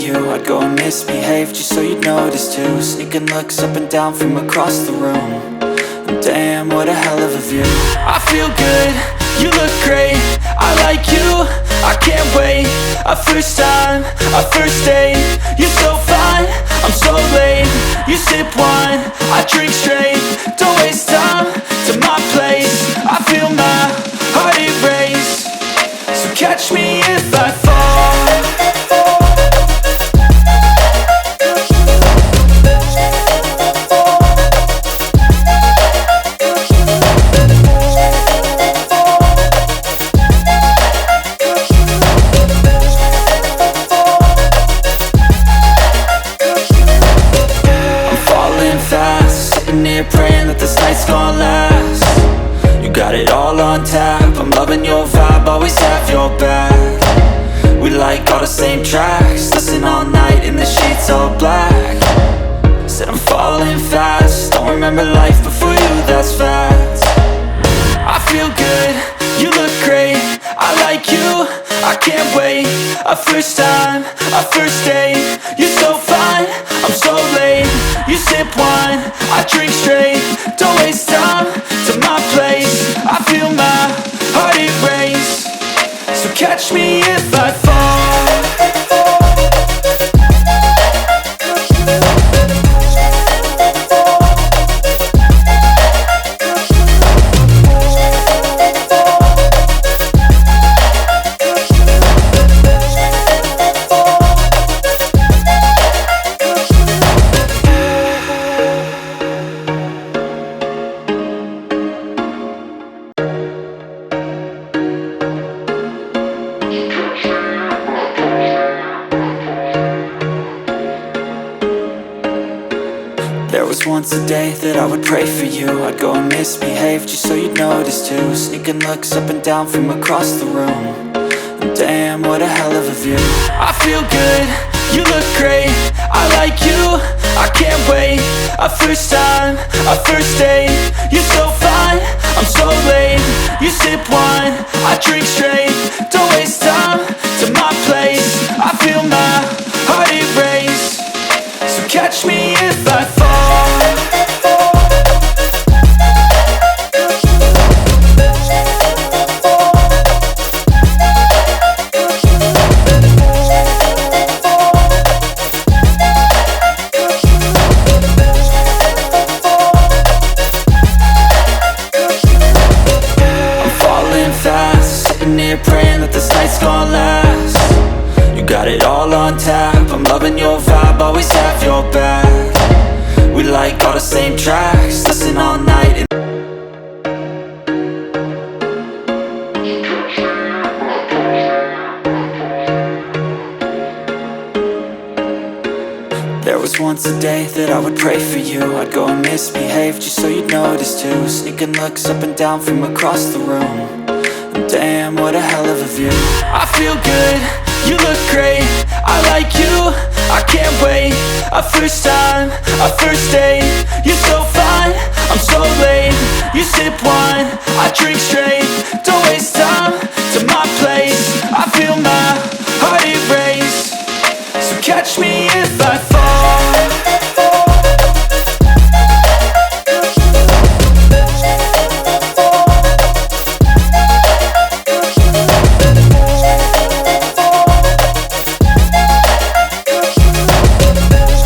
you, I'd go and misbehave just so you'd notice too. Sneaking looks up and down from across the room. And damn, what a hell of a view. I feel good, you look great, I like you, I can't wait. A first time, a first date, you're so fine, I'm so late. You sip wine, I drink straight, don't waste time to my place. I feel my heart erase, so catch me if I fall. Praying that this night's gonna last. You got it all on tap, I'm loving your vibe, always have your back. We like all the same tracks, listen all night in the sheets all black. Said I'm falling fast, don't remember life before you, that's fact. I feel good, you look great, I like you, I can't wait. A first time, a first date, you're so fine, I'm so late. You sip wine, I drink straight, don't waste time to my place. I feel my heart erase, so catch me if I fall. There was once a day that I would pray for you. I'd go and misbehave just so you'd notice too. Sneaking looks up and down from across the room. And damn, what a hell of a view. I feel good, you look great, I like you, I can't wait. A first time, a first date, you're so fine, I'm so late. You sip wine, I drink straight, don't waste time to my place. I feel my heart erase, so catch me if I fall. Praying that this night's gonna last. You got it all on tap, I'm loving your vibe, always have your back. We like all the same tracks, listen all night. There was once a day that I would pray for you. I'd go and misbehave just so you'd notice too. Sneaking looks up and down from across the room. Damn, what a hell of a view. I feel good, you look great, I like you, I can't wait. A first time, a first date, you're so fine, I'm so late. You sip wine, I drink straight, don't waste time to my place. I feel my heart erase, so catch me if I fall.